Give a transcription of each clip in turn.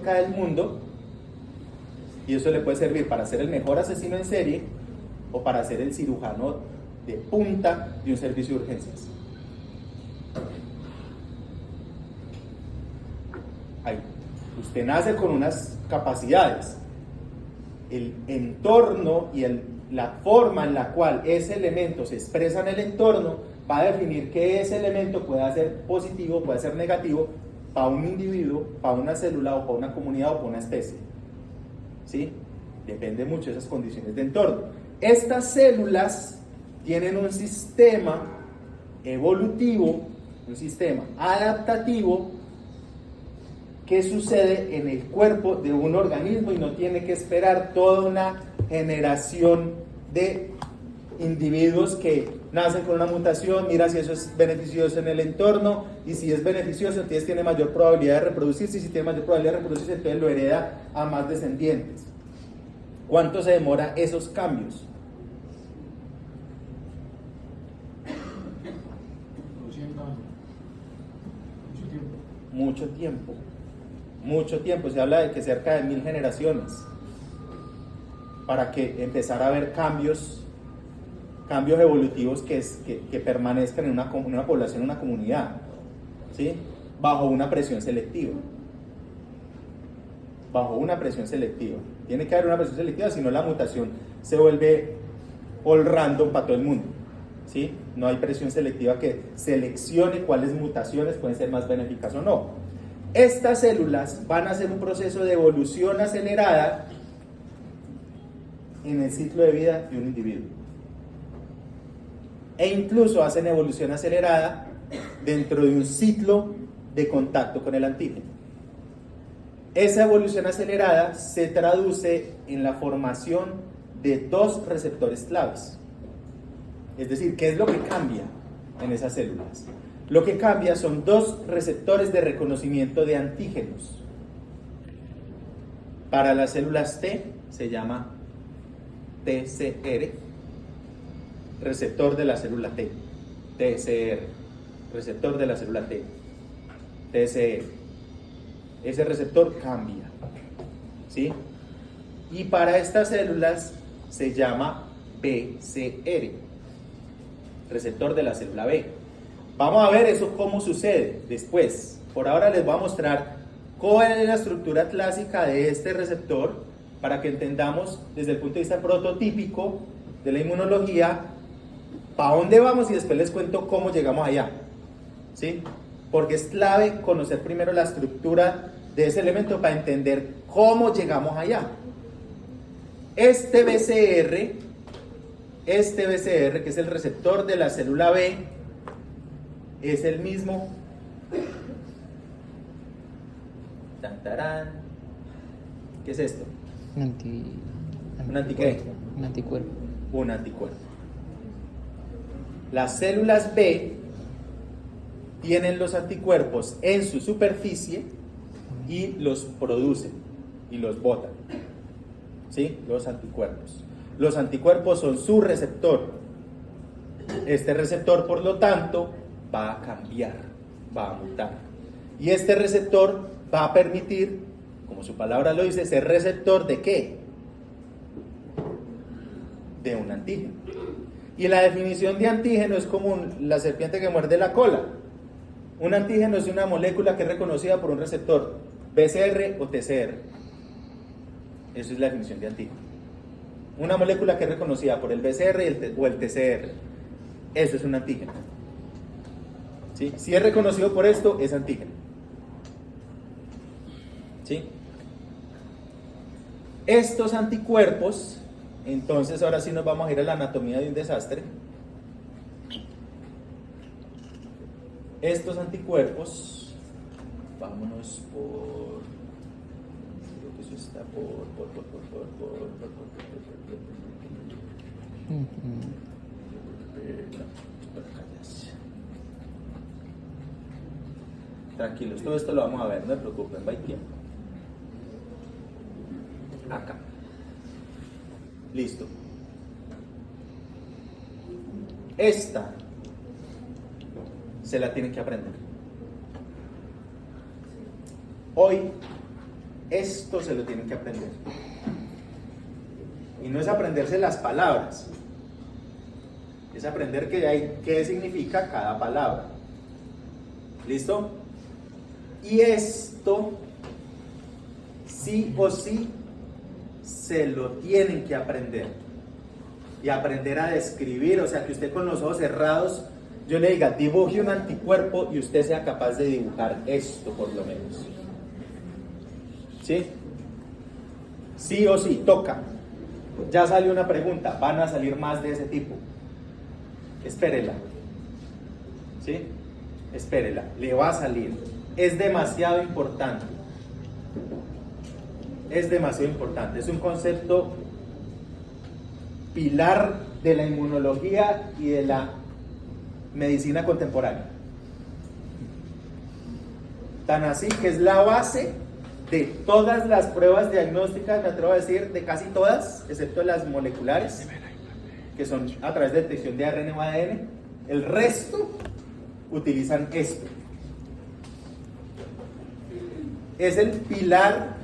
biológica del mundo, y eso le puede servir para ser el mejor asesino en serie o para ser el cirujano de punta de un servicio de urgencias. Ahí. Usted nace con unas capacidades. El entorno y la forma en la cual ese elemento se expresa en el entorno va a definir que ese elemento pueda ser positivo, puede ser negativo para un individuo, para una célula o para una comunidad o para una especie. ¿Sí? Depende mucho de esas condiciones de entorno. Estas células tienen un sistema evolutivo, un sistema adaptativo que sucede en el cuerpo de un organismo y no tiene que esperar toda una generación de individuos que nacen con una mutación, mira si eso es beneficioso en el entorno, y si es beneficioso entonces tiene mayor probabilidad de reproducirse, y si tiene mayor probabilidad de reproducirse entonces lo hereda a más descendientes. ¿Cuánto se demora esos cambios? 200 años. Mucho tiempo, se habla de que cerca de 1000 generaciones para que empezara a haber cambios evolutivos que permanezcan en una población, en una comunidad, ¿sí? Bajo una presión selectiva. Tiene que haber una presión selectiva, si no la mutación se vuelve all random para todo el mundo, ¿sí? No hay presión selectiva que seleccione cuáles mutaciones pueden ser más benéficas o no. Estas células van a hacer un proceso de evolución acelerada en el ciclo de vida de un individuo. E incluso hacen evolución acelerada dentro de un ciclo de contacto con el antígeno. Esa evolución acelerada se traduce en la formación de 2 receptores claves. Es decir, ¿qué es lo que cambia en esas células? Lo que cambia son 2 receptores de reconocimiento de antígenos. Para las células T se llama TCR, receptor de la célula T, TCR, receptor de la célula T, TCR. Ese receptor cambia, ¿sí? Y para estas células se llama BCR, receptor de la célula B. Vamos a ver eso cómo sucede después. Por ahora les voy a mostrar cuál es la estructura clásica de este receptor para que entendamos desde el punto de vista prototípico de la inmunología para dónde vamos y después les cuento cómo llegamos allá, ¿sí? Porque es clave conocer primero la estructura de ese elemento para entender cómo llegamos allá. Este BCR, que es el receptor de la célula B, es el mismo. ¿Qué es esto? Un anticuerpo. Un anticuerpo. Las células B tienen los anticuerpos en su superficie y los producen y los botan. ¿Sí? Los anticuerpos. Los anticuerpos son su receptor. Este receptor, por lo tanto, va a cambiar, va a mutar. Y este receptor va a permitir, como su palabra lo dice, ser receptor ¿de qué? De un antígeno. Y la definición de antígeno es como la serpiente que muerde la cola. Un antígeno es una molécula que es reconocida por un receptor, BCR o TCR. Esa es la definición de antígeno. Una molécula que es reconocida por el BCR o el TCR. Eso es un antígeno. ¿Sí? Si es reconocido por esto, es antígeno. ¿Sí? Estos anticuerpos, entonces ahora sí nos vamos a ir a la anatomía de un desastre. Estos anticuerpos, vámonos por, creo que eso está por. Tranquilos, todo esto lo vamos a ver, no se preocupen, va a ir tiempo. Acá. Listo. Esta se la tienen que aprender. Hoy Esto se lo tienen que aprender. Y no es aprenderse las palabras, es aprender qué significa cada palabra. ¿Listo? Y esto, sí o sí, se lo tienen que aprender. Y aprender a describir, o sea, que usted con los ojos cerrados, yo le diga, dibuje un anticuerpo y usted sea capaz de dibujar esto por lo menos. ¿Sí? Sí o sí, toca. Ya salió una pregunta, van a salir más de ese tipo. Espérela. ¿Sí? Espérela, le va a salir. Es demasiado importante. Es demasiado importante. Es un concepto pilar de la inmunología y de la medicina contemporánea. Tan así que es la base de todas las pruebas diagnósticas, me atrevo a decir, de casi todas, excepto las moleculares, que son a través de detección de ARN o ADN. El resto utilizan esto. Es el pilar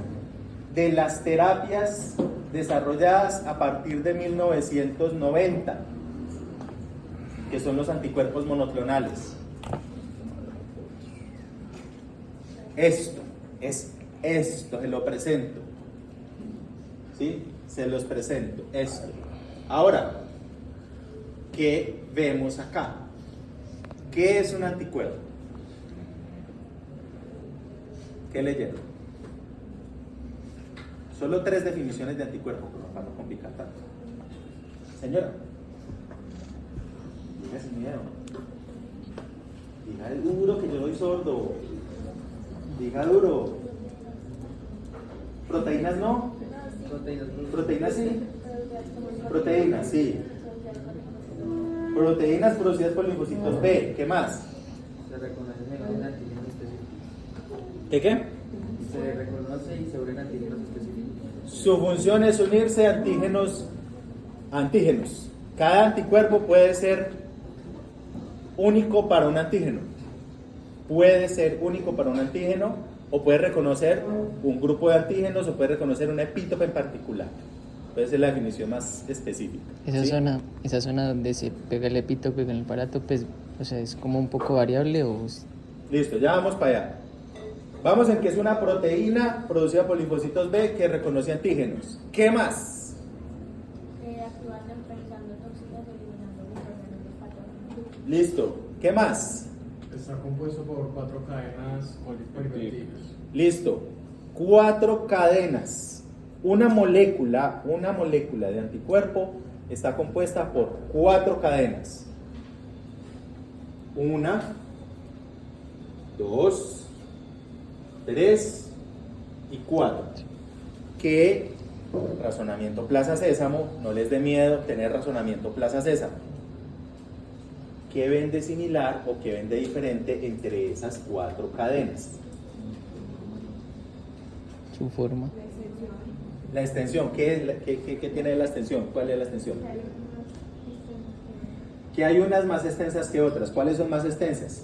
de las terapias desarrolladas a partir de 1990, que son los anticuerpos monoclonales. Esto, se lo presento. ¿Sí? Se los presento, esto. Ahora, ¿qué vemos acá? ¿Qué es un anticuerpo? ¿Qué leyeron? Solo 3 definiciones de anticuerpo, para no complicar tanto. Señora, diga sin miedo. Diga duro, que yo soy sordo. Diga duro. ¿Proteínas no? ¿Proteínas sí? Proteínas, sí. Proteínas producidas por linfocitos B. ¿Qué más? Se reconoce un antígeno específico. ¿Qué? Se reconoce y se une antígenos específicos. Su función es unirse a antígenos. Cada anticuerpo puede ser único para un antígeno. Puede ser único para un antígeno, o puede reconocer un grupo de antígenos, o puede reconocer un epítope en particular. Puede ser la definición más específica. Esa zona donde se pega el epítope con el aparato, pues, o sea, es como un poco variable o... Listo, ya vamos para allá. Vamos en que es una proteína producida por linfocitos B que reconoce antígenos. ¿Qué más? Actúa neutralizando toxinas y eliminando microorganismos patógenos. Listo. ¿Qué más? Está compuesto por 4 cadenas polipeptídicas. Listo. 4 cadenas. Una molécula de anticuerpo está compuesta por 4 cadenas. 1, 2, 3 y 4. Que razonamiento Plaza Sésamo, no les dé miedo tener razonamiento Plaza Sésamo. ¿Qué ven de similar o qué ven de diferente entre esas 4 cadenas? su forma. La extensión, ¿qué tiene la extensión? ¿Cuál es la extensión? Que hay unas más extensas que otras. ¿Cuáles son más extensas?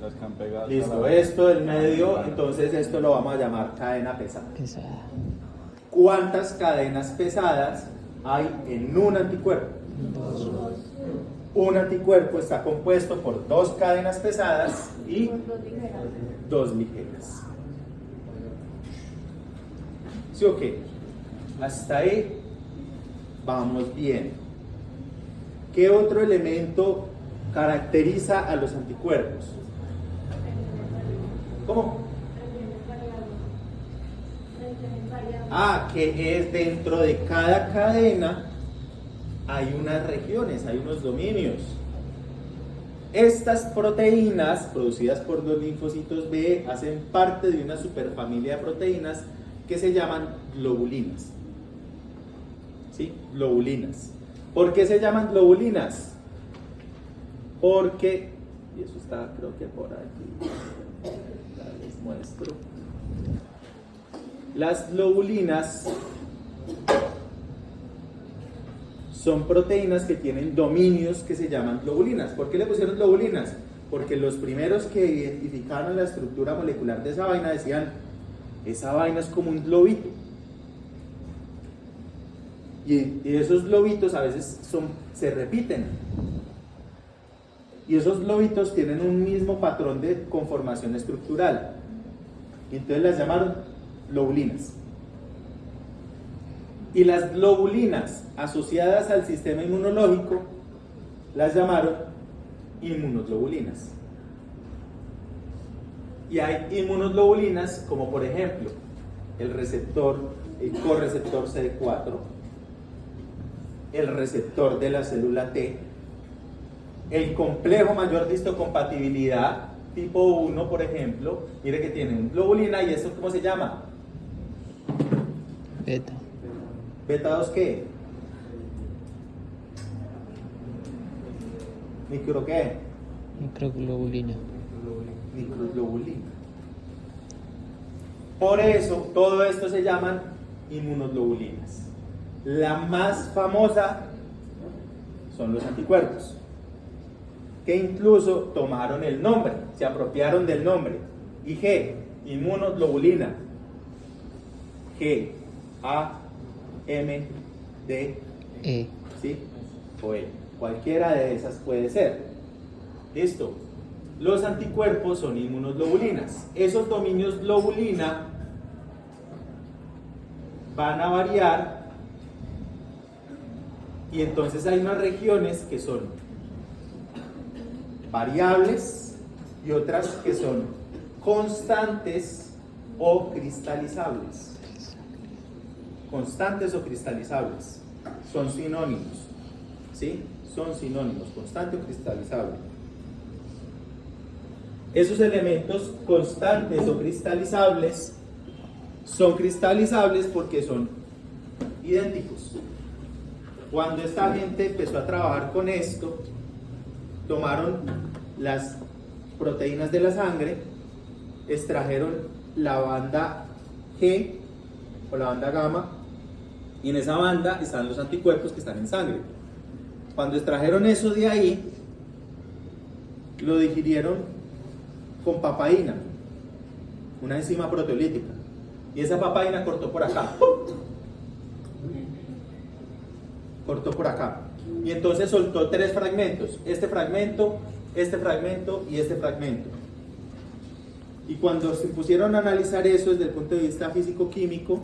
Las que han pegado. Listo, esto del medio, entonces esto lo vamos a llamar cadena pesada. Pesada. ¿Cuántas cadenas pesadas hay en un anticuerpo? Un anticuerpo está compuesto por 2 cadenas pesadas y 2 ligeras. ¿Sí o qué? Hasta ahí vamos bien. ¿Qué otro elemento caracteriza a los anticuerpos? ¿Cómo? Que es dentro de cada cadena hay unas regiones, hay unos dominios. Estas proteínas producidas por los linfocitos B hacen parte de una superfamilia de proteínas que se llaman globulinas. ¿Sí? Globulinas. ¿Por qué se llaman globulinas? Porque, y eso está creo que por aquí, ya les muestro. Las globulinas son proteínas que tienen dominios que se llaman globulinas. ¿Por qué le pusieron globulinas? Porque los primeros que identificaron la estructura molecular de esa vaina decían, esa vaina es como un globito. Y esos globitos a veces se repiten. Y esos globitos tienen un mismo patrón de conformación estructural. Y entonces las llamaron globulinas. Y las globulinas asociadas al sistema inmunológico las llamaron inmunoglobulinas. Y hay inmunoglobulinas como por ejemplo el correceptor CD4, el receptor de la célula T, el complejo mayor de histocompatibilidad tipo 1, por ejemplo, mire que tiene una globulina y esto ¿cómo se llama? Beta. ¿Beta 2 qué? ¿Micro qué? Microglobulina. Microglobulina. Por eso, todo esto se llaman inmunoglobulinas. La más famosa son los anticuerpos, que incluso tomaron el nombre, se apropiaron del nombre. IG, inmunoglobulina. G, A, M, D, ¿sí? O E. Cualquiera de esas puede ser. Listo. Los anticuerpos son inmunoglobulinas. Esos dominios globulina van a variar y entonces hay unas regiones que son variables y otras que son constantes o cristalizables. Constantes o cristalizables son sinónimos, ¿sí? Son sinónimos, constante o cristalizable. Esos elementos constantes o cristalizables son cristalizables porque son idénticos. Cuando esta gente empezó a trabajar con esto, tomaron las proteínas de la sangre, extrajeron la banda G o la banda gamma, y en esa banda están los anticuerpos que están en sangre. Cuando extrajeron eso de ahí, lo digirieron con papaína, una enzima proteolítica, y esa papaína cortó por acá, cortó por acá, y entonces soltó tres fragmentos, este fragmento y este fragmento. Y cuando se pusieron a analizar eso desde el punto de vista físico-químico,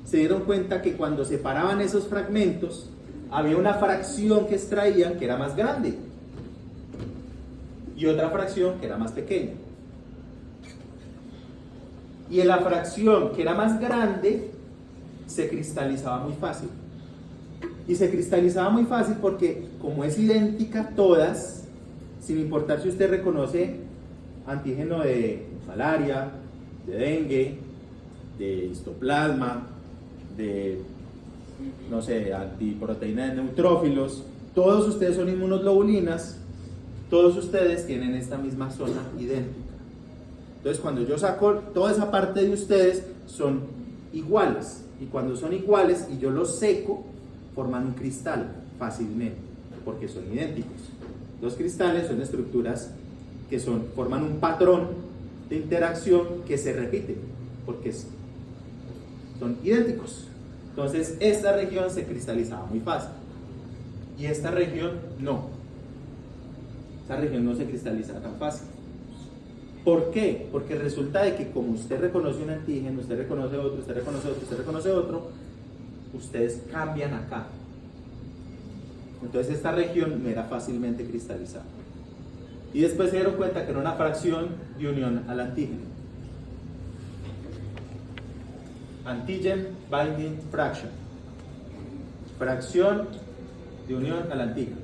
se dieron cuenta que cuando separaban esos fragmentos, había una fracción que extraían que era más grande y otra fracción que era más pequeña. Y en la fracción que era más grande se cristalizaba muy fácil. Y se cristalizaba muy fácil porque como es idéntica todas, sin importar si usted reconoce antígeno de malaria, de dengue, de histoplasma, de, no sé, antiproteína de neutrófilos, todos ustedes son inmunoglobulinas, todos ustedes tienen esta misma zona idéntica. Entonces cuando yo saco toda esa parte de ustedes son iguales, y cuando son iguales y yo los seco, forman un cristal fácilmente, porque son idénticos. Los cristales son estructuras que forman un patrón de interacción que se repite, porque son idénticos. Entonces esta región se cristalizaba muy fácil y esta región no. Esta región no se cristaliza tan fácil. ¿Por qué? Porque resulta de que como usted reconoce un antígeno, usted reconoce otro, usted reconoce otro, usted reconoce otro, ustedes cambian acá. Entonces esta región no era fácilmente cristalizada. Y después se dieron cuenta que era una fracción de unión al antígeno. Antigen Binding Fraction. Fracción de unión al antígeno.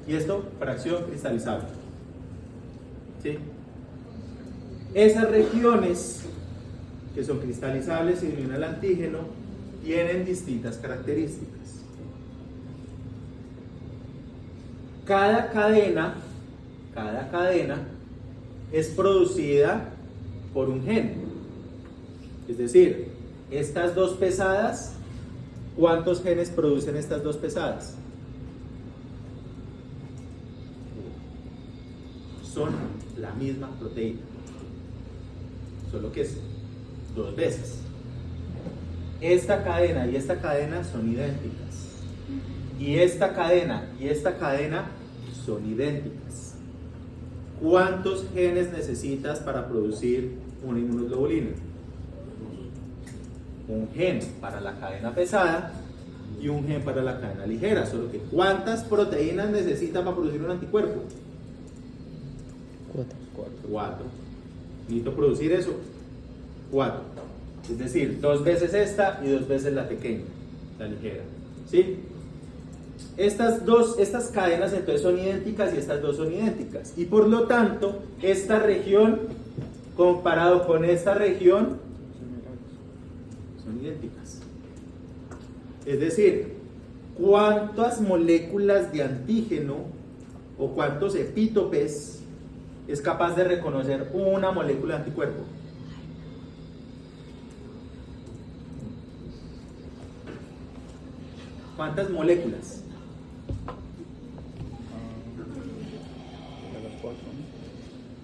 Y esto, fracción cristalizable. ¿Sí? Esas regiones que son cristalizables y de unión al antígeno tienen distintas características. Cada cadena es producida por un gen. Es decir, estas dos pesadas, ¿cuántos genes producen estas dos pesadas? misma proteína, solo que es 2 veces. Esta cadena y esta cadena son idénticas, y esta cadena y esta cadena son idénticas. ¿Cuántos genes necesitas para producir una inmunoglobulina? Un gen para la cadena pesada y un gen para la cadena ligera, solo que ¿cuántas proteínas necesitas para producir un anticuerpo? 4. Necesito producir eso, 4. Es decir, 2 veces esta y 2 veces la pequeña, la ligera. ¿Sí? Estas cadenas entonces son idénticas y estas dos son idénticas. Y por lo tanto, esta región comparado con esta región son idénticas. Es decir, ¿cuántas moléculas de antígeno o cuántos epítopes es capaz de reconocer una molécula de anticuerpo? ¿Cuántas moléculas? De las 4,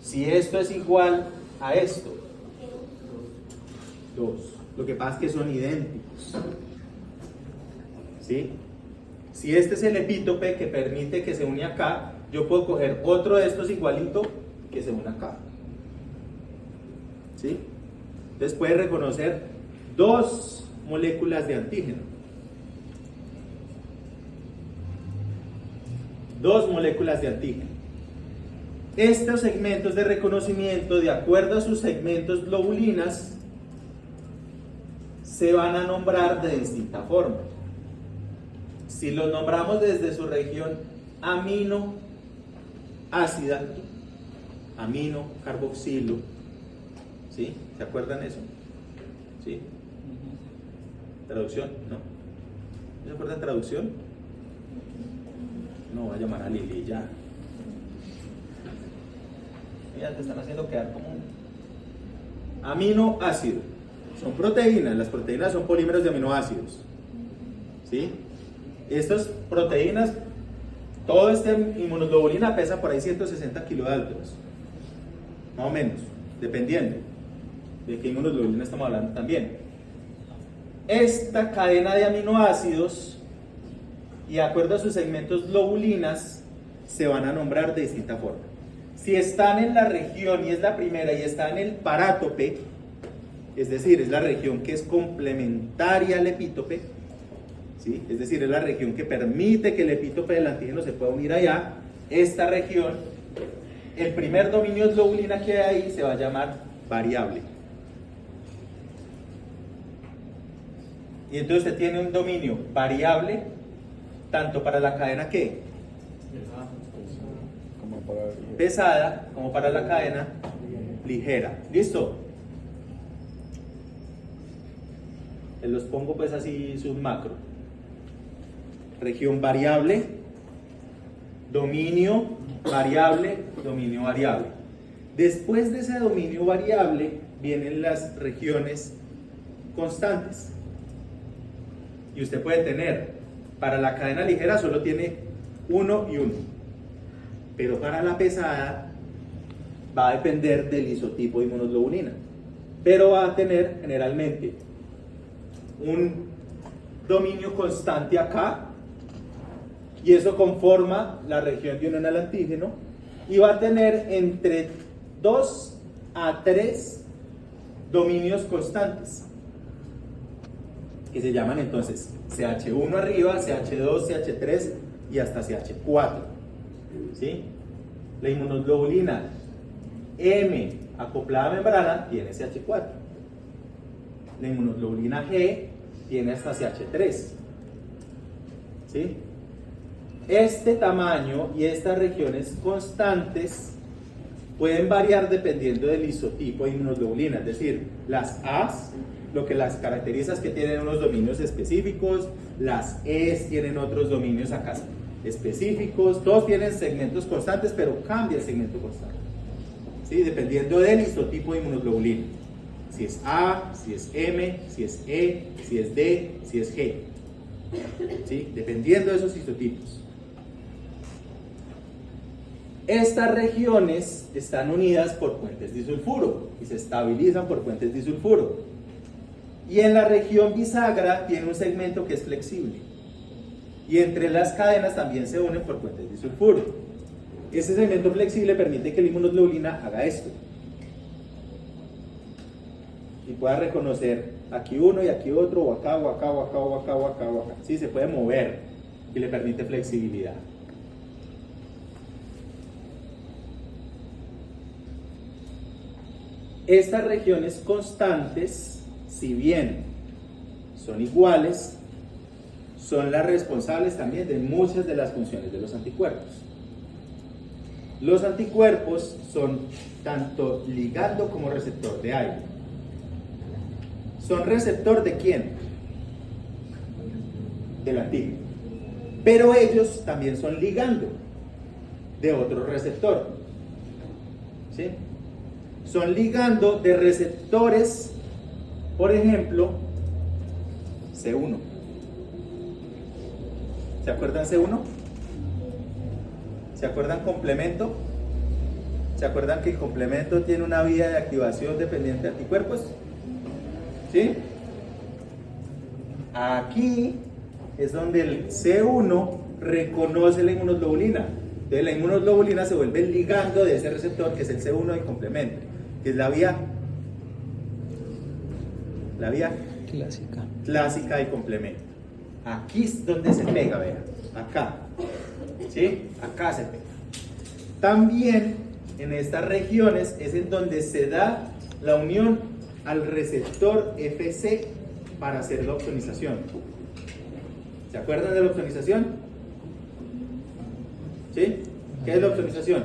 Si esto es igual a esto, 2. Lo que pasa es que son idénticos. ¿Sí? Si este es el epítope que permite que se une acá, yo puedo coger otro de estos igualito que se une acá. ¿Sí? Entonces puede reconocer 2 moléculas de antígeno. 2 moléculas de antígeno. Estos segmentos de reconocimiento, de acuerdo a sus segmentos globulinas, se van a nombrar de distinta forma. Si los nombramos desde su región amino ácida, amino carboxilo, ¿sí? ¿Se acuerdan eso? ¿Sí? ¿Traducción? ¿No? ¿No se acuerdan traducción? No, voy a llamar a Lili ya. Ya te están haciendo quedar como un aminoácido. Son proteínas, las proteínas son polímeros de aminoácidos. ¿Sí? Estas proteínas, toda esta inmunoglobulina pesa por ahí 160 kilodaltons, más o menos, dependiendo de qué inmunoglobulina estamos hablando también. Esta cadena de aminoácidos, y de acuerdo a sus segmentos globulinas, se van a nombrar de distinta forma. Si están en la región, y es la primera, y está en el parátope, es decir, es la región que es complementaria al epítope, ¿sí? Es decir, es la región que permite que el epítope del antígeno se pueda unir allá. Esta región, el primer dominio de globulina que hay ahí se va a llamar variable. Y entonces usted tiene un dominio variable, tanto para la cadena que como para pesada, como para la cadena ligera. ¿Listo? Los pongo pues así submacro. Región variable, dominio variable, dominio variable. Después de ese dominio variable vienen las regiones constantes. Y usted puede tener, para la cadena ligera solo tiene 1 y 1. Pero para la pesada va a depender del isotipo de inmunoglobulina. Pero va a tener generalmente un dominio constante acá, y eso conforma la región de unión al antígeno, y va a tener entre 2 a 3 dominios constantes, que se llaman entonces CH1 arriba, CH2, CH3 y hasta CH4. ¿Sí? La inmunoglobulina M acoplada a membrana tiene CH4. La inmunoglobulina G tiene hasta CH3. ¿Sí? Este tamaño y estas regiones constantes pueden variar dependiendo del isotipo de inmunoglobulina, es decir, las A's, lo que las caracteriza es que tienen unos dominios específicos, las E's tienen otros dominios acá específicos, todos tienen segmentos constantes, pero cambia el segmento constante, ¿sí? Dependiendo del isotipo de inmunoglobulina. Si es A, si es M, si es E, si es D, si es G. ¿Sí? Dependiendo de esos isotipos. Estas regiones están unidas por puentes disulfuro y se estabilizan por puentes disulfuro. Y en la región bisagra tiene un segmento que es flexible. Y entre las cadenas también se unen por puentes disulfuro. Ese segmento flexible permite que la inmunoglobulina haga esto. Y pueda reconocer aquí uno y aquí otro, o acá, o acá, o acá, o acá, o acá, o acá. Sí, se puede mover y le permite flexibilidad. Estas regiones constantes, si bien son iguales, son las responsables también de muchas de las funciones de los anticuerpos. Los anticuerpos son tanto ligando como receptor de algo. ¿Son receptor de quién? Del antígeno. Pero ellos también son ligando de otro receptor. ¿Sí? Son ligando de receptores, por ejemplo, C1. ¿Se acuerdan C1? ¿Se acuerdan complemento? ¿Se acuerdan que el complemento tiene una vía de activación dependiente de anticuerpos? ¿Sí? Aquí es donde el C1 reconoce la inmunoglobulina. Entonces la inmunoglobulina se vuelve el ligando de ese receptor que es el C1 del complemento, que es la vía clásica del complemento. Aquí es donde se pega, vean, acá. ¿Sí? Acá se pega. También en estas regiones es en donde se da la unión al receptor FC para hacer la opsonización. ¿Se acuerdan de la opsonización? ¿Sí? ¿Qué es la opsonización?